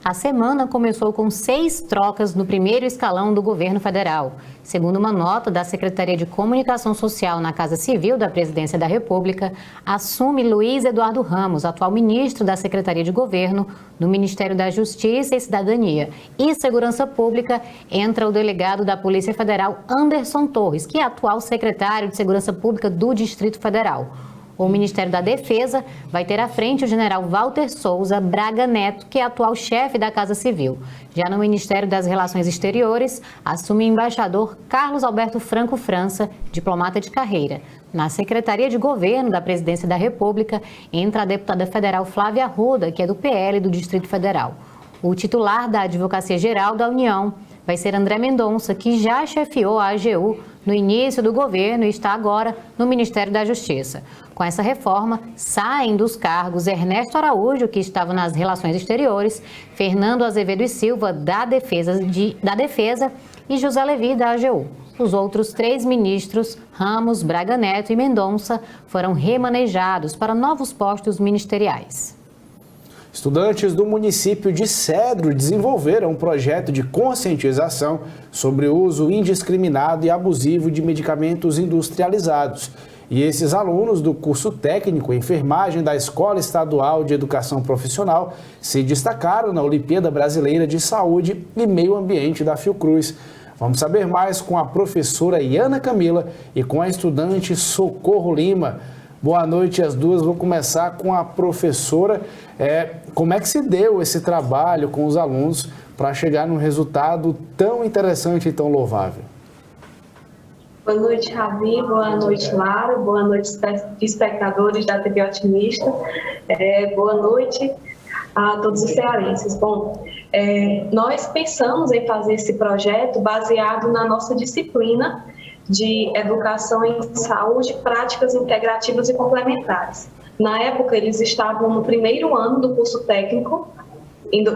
A semana começou com 6 trocas no primeiro escalão do governo federal. Segundo uma nota da Secretaria de Comunicação Social na Casa Civil da Presidência da República, assume Luiz Eduardo Ramos, atual ministro da Secretaria de Governo, do Ministério da Justiça e Cidadania e Segurança Pública, entra o delegado da Polícia Federal, Anderson Torres, que é atual secretário de Segurança Pública do Distrito Federal. O Ministério da Defesa vai ter à frente o general Walter Souza Braga Neto, que é atual chefe da Casa Civil. Já no Ministério das Relações Exteriores, assume o embaixador Carlos Alberto Franco França, diplomata de carreira. Na Secretaria de Governo da Presidência da República, entra a deputada federal Flávia Arruda, que é do PL do Distrito Federal. O titular da Advocacia Geral da União vai ser André Mendonça, que já chefiou a AGU no início do governo e está agora no Ministério da Justiça. Com essa reforma, saem dos cargos Ernesto Araújo, que estava nas Relações Exteriores, Fernando Azevedo e Silva, da Defesa, e José Levi, da AGU. Os outros 3 ministros, Ramos, Braga Neto e Mendonça, foram remanejados para novos postos ministeriais. Estudantes do município de Cedro desenvolveram um projeto de conscientização sobre o uso indiscriminado e abusivo de medicamentos industrializados. E esses alunos do curso técnico em enfermagem da Escola Estadual de Educação Profissional se destacaram na Olimpíada Brasileira de Saúde e Meio Ambiente da Fiocruz. Vamos saber mais com a professora Iana Camila e com a estudante Socorro Lima. Boa noite às duas. Vou começar com a professora. Como é que se deu esse trabalho com os alunos para chegar num resultado tão interessante e tão louvável? Boa noite, Ravi. Boa noite, Lara. Boa noite, espectadores da TV Otimista. Boa noite a todos os cearenses. Bom, nós pensamos em fazer esse projeto baseado na nossa disciplina de Educação em Saúde, Práticas Integrativas e Complementares. Na época, eles estavam no primeiro ano do curso técnico,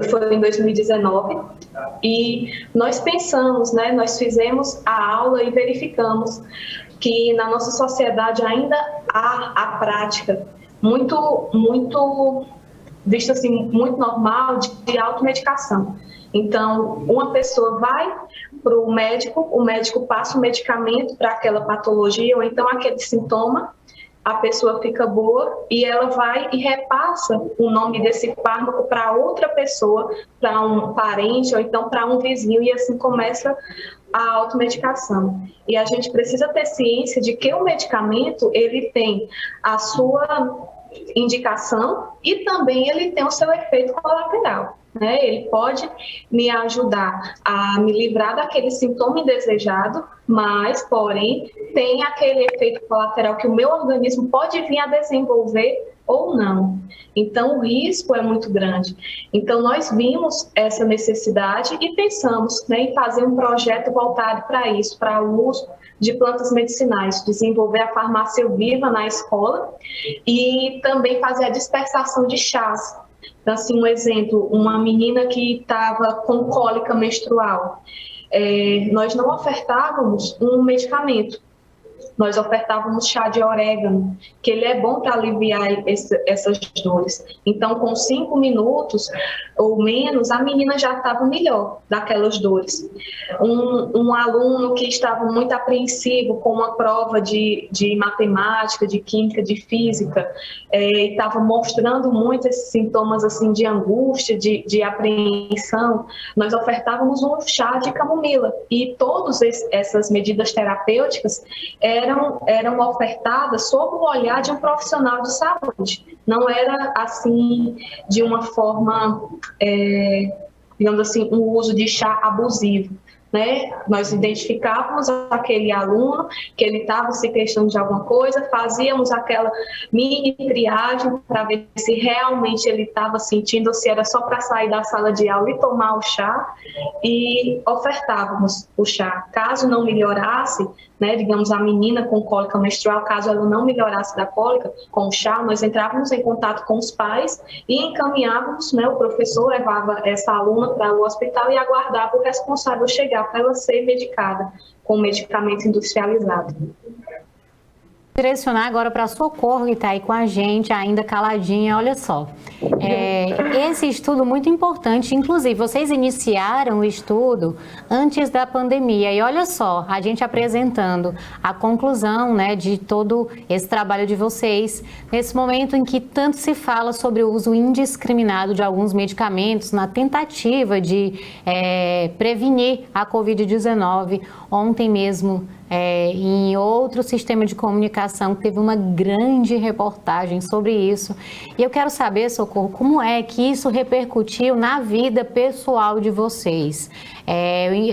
foi em 2019, e nós pensamos, nós fizemos a aula e verificamos que na nossa sociedade ainda há a prática muito vista assim, muito normal de automedicação. Então, uma pessoa vai para o médico passa o medicamento para aquela patologia ou então aquele sintoma, a pessoa fica boa e ela vai e repassa o nome desse fármaco para outra pessoa, para um parente ou então para um vizinho, e assim começa a automedicação. E a gente precisa ter ciência de que o medicamento, ele tem a sua indicação e também ele tem o seu efeito colateral. Ele pode me ajudar a me livrar daquele sintoma indesejado, mas, porém, tem aquele efeito colateral que o meu organismo pode vir a desenvolver ou não. Então, o risco é muito grande. Então, nós vimos essa necessidade e pensamos em fazer um projeto voltado para isso, para o uso de plantas medicinais, desenvolver a farmácia viva na escola e também fazer a dispersação de chás. Então, assim, um exemplo, uma menina que estava com cólica menstrual, nós não ofertávamos um medicamento, nós ofertávamos chá de orégano, que ele é bom para aliviar essas dores. Então, com 5 minutos ou menos, a menina já estava melhor daquelas dores. Um aluno que estava muito apreensivo com uma prova de matemática, de química, de física, estava mostrando muito esses sintomas assim, de angústia, de apreensão, nós ofertávamos um chá de camomila. E todas essas medidas terapêuticas eram ofertadas sob o olhar de um profissional de saúde. Não era assim, de uma forma, digamos assim, um uso de chá abusivo. Nós identificávamos aquele aluno que ele estava se queixando de alguma coisa, fazíamos aquela mini triagem para ver se realmente ele estava sentindo ou se era só para sair da sala de aula e tomar o chá, e ofertávamos o chá. Caso não melhorasse, digamos, a menina com cólica menstrual, caso ela não melhorasse da cólica com o chá, nós entrávamos em contato com os pais e encaminhávamos, o professor levava essa aluna para o hospital e aguardava o responsável chegar para ela ser medicada com medicamento industrializado. Direcionar agora para Socorro, que está aí com a gente, ainda caladinha, olha só. Esse estudo muito importante, inclusive, vocês iniciaram o estudo antes da pandemia, e olha só, a gente apresentando a conclusão, né, de todo esse trabalho de vocês, nesse momento em que tanto se fala sobre o uso indiscriminado de alguns medicamentos na tentativa de prevenir a Covid-19. Ontem mesmo, em outro sistema de comunicação, teve uma grande reportagem sobre isso. E eu quero saber, Socorro, como é que isso repercutiu na vida pessoal de vocês?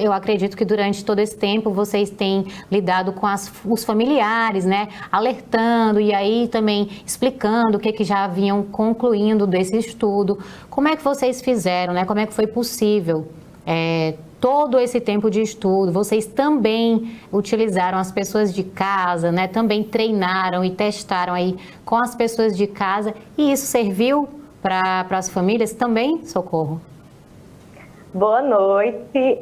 Eu acredito que durante todo esse tempo vocês têm lidado com os familiares, né? Alertando e aí também explicando o que já vinham concluindo desse estudo. Como é que vocês fizeram, né? Como é que foi possível? Todo esse tempo de estudo, vocês também utilizaram as pessoas de casa, né? Também treinaram e testaram aí com as pessoas de casa, e isso serviu para as famílias também, Socorro? Boa noite.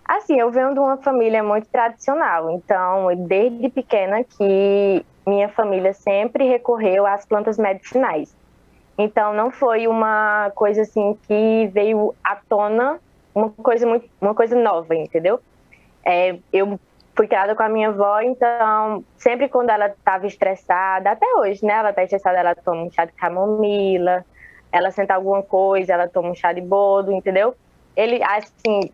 Assim, eu venho de uma família muito tradicional, então desde pequena que minha família sempre recorreu às plantas medicinais. Então não foi uma coisa assim que veio à tona, uma coisa nova, entendeu? Eu fui criada com a minha avó, então sempre quando ela estava estressada, até hoje, né? Ela está estressada, ela toma um chá de camomila, ela senta alguma coisa, ela toma um chá de boldo, entendeu? Ele, assim,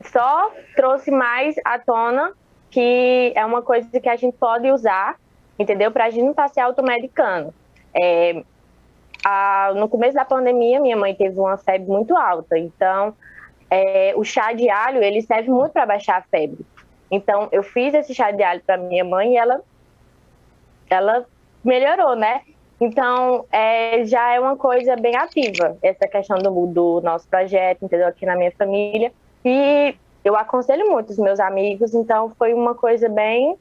só trouxe mais à tona que é uma coisa que a gente pode usar, entendeu? Para a gente não estar se automedicando. No começo da pandemia, minha mãe teve uma febre muito alta, então o chá de alho, ele serve muito para baixar a febre. Então, eu fiz esse chá de alho para minha mãe e ela melhorou, né? Então, já é uma coisa bem ativa, essa questão do nosso projeto, entendeu? Aqui na minha família. E eu aconselho muito os meus amigos, então foi uma coisa bem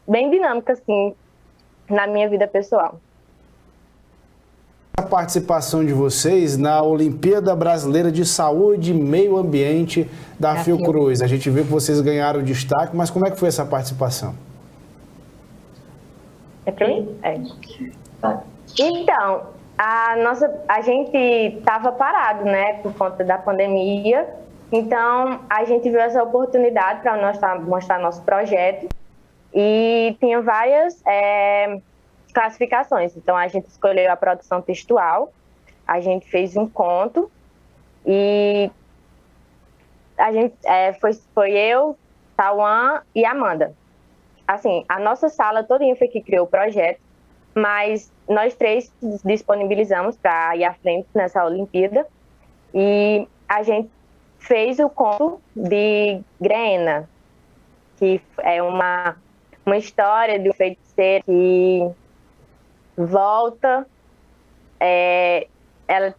dinâmica, assim, na minha vida pessoal. A participação de vocês na Olimpíada Brasileira de Saúde e Meio Ambiente da Fiocruz. A gente viu que vocês ganharam destaque, mas como é que foi essa participação? Então, a gente estava parado, né, por conta da pandemia. Então, a gente viu essa oportunidade para nós mostrar nosso projeto e tinha várias classificações. Então, a gente escolheu a produção textual, a gente fez um conto e a gente foi eu, Tauan e Amanda. Assim, a nossa sala todinha foi que criou o projeto, mas nós três disponibilizamos para ir à frente nessa Olimpíada e a gente fez o conto de Grena, que é uma história de um feiticeiro que volta, ela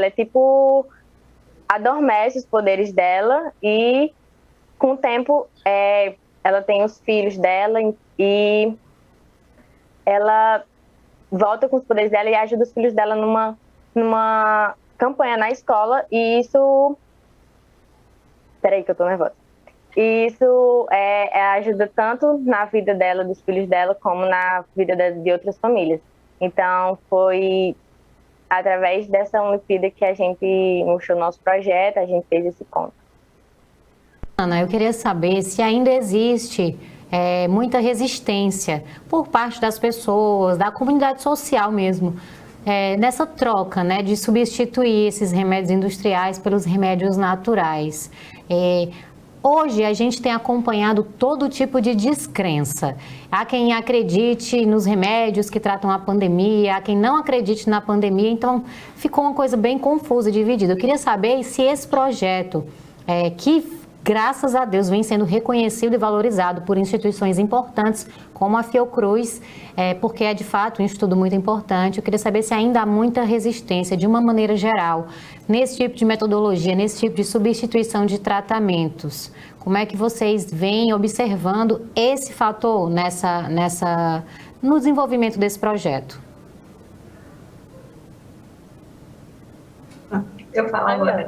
é tipo, adormece os poderes dela e com o tempo ela tem os filhos dela e ela volta com os poderes dela e ajuda os filhos dela numa campanha na escola, e isso... Peraí que eu tô nervosa. E isso ajuda tanto na vida dela, dos filhos dela, como na vida de outras famílias. Então, foi através dessa Olimpíada que a gente mostrou nosso projeto, a gente fez esse conto. Ana, eu queria saber se ainda existe muita resistência por parte das pessoas, da comunidade social mesmo, nessa troca, né, de substituir esses remédios industriais pelos remédios naturais. Hoje a gente tem acompanhado todo tipo de descrença. Há quem acredite nos remédios que tratam a pandemia, há quem não acredite na pandemia, então ficou uma coisa bem confusa e dividida. Eu queria saber se esse projeto, que graças a Deus vem sendo reconhecido e valorizado por instituições importantes como a Fiocruz, porque é de fato um estudo muito importante. Eu queria saber se ainda há muita resistência, de uma maneira geral, nesse tipo de metodologia, nesse tipo de substituição de tratamentos. Como é que vocês vêm observando esse fator no desenvolvimento desse projeto? Eu falo agora.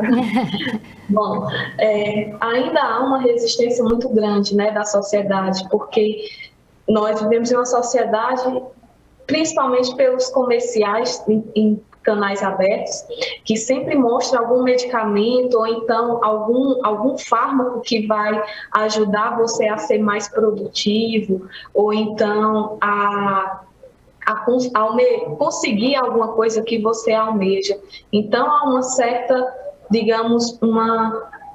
Bom, ainda há uma resistência muito grande, né, da sociedade, porque nós vivemos em uma sociedade, principalmente pelos comerciais em canais abertos, que sempre mostra algum medicamento ou então algum fármaco que vai ajudar você a ser mais produtivo ou então a conseguir alguma coisa que você almeja. Então, há uma certa, digamos,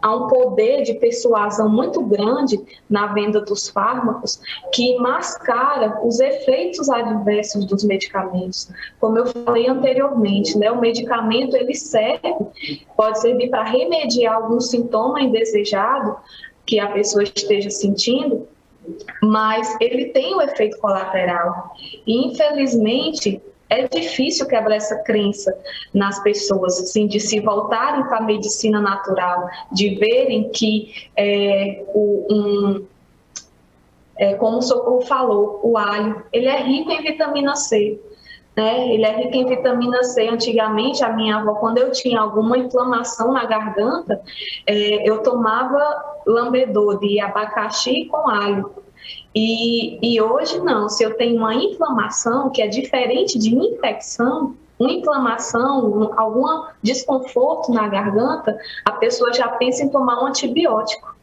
há um poder de persuasão muito grande na venda dos fármacos que mascara os efeitos adversos dos medicamentos. Como eu falei anteriormente, né, o medicamento ele pode servir para remediar algum sintoma indesejado que a pessoa esteja sentindo, mas ele tem um efeito colateral. E, infelizmente, é difícil quebrar essa crença nas pessoas, assim, de se voltarem para a medicina natural, de verem que, como o Socorro falou, o alho, ele é rico em vitamina C. Né? Ele é rico em vitamina C. Antigamente, a minha avó, quando eu tinha alguma inflamação na garganta, eu tomava lambedor de abacaxi com alho. E hoje não, se eu tenho uma inflamação, que é diferente de infecção, uma inflamação, algum desconforto na garganta, a pessoa já pensa em tomar um antibiótico.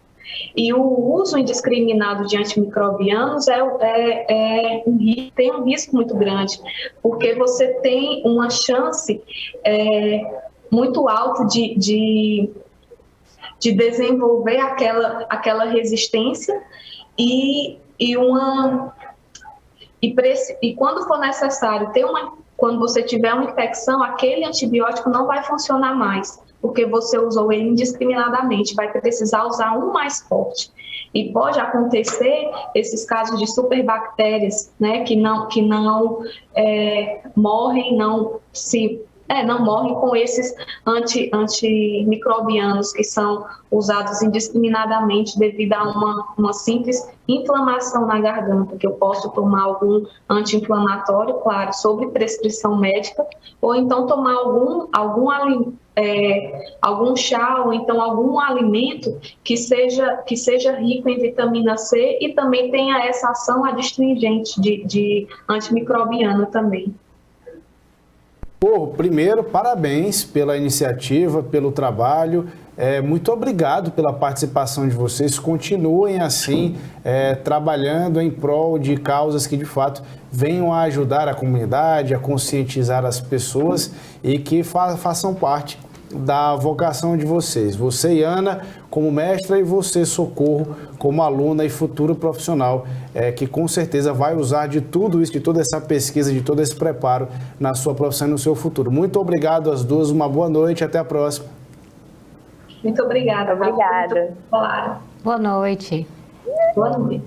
E o uso indiscriminado de antimicrobianos tem um risco muito grande, porque você tem uma chance muito alta de desenvolver aquela resistência e quando for necessário quando você tiver uma infecção, aquele antibiótico não vai funcionar mais, porque você usou ele indiscriminadamente, vai precisar usar um mais forte. E pode acontecer esses casos de superbactérias, né, que não morrem, não morrem com esses antimicrobianos que são usados indiscriminadamente devido a uma simples inflamação na garganta, que eu posso tomar algum anti-inflamatório, claro, sob prescrição médica, ou então tomar algum chá ou então algum alimento que seja rico em vitamina C e também tenha essa ação adstringente de antimicrobiana também. Primeiro, parabéns pela iniciativa, pelo trabalho. Muito obrigado pela participação de vocês. Continuem assim, trabalhando em prol de causas que, de fato, venham a ajudar a comunidade, a conscientizar as pessoas e que façam parte da vocação de vocês. Você, Ana, como mestra, e você, Socorro, como aluna e futuro profissional, que com certeza vai usar de tudo isso, de toda essa pesquisa, de todo esse preparo na sua profissão e no seu futuro. Muito obrigado às duas, uma boa noite, até a próxima. Muito obrigada. Obrigada. Boa noite. Boa noite.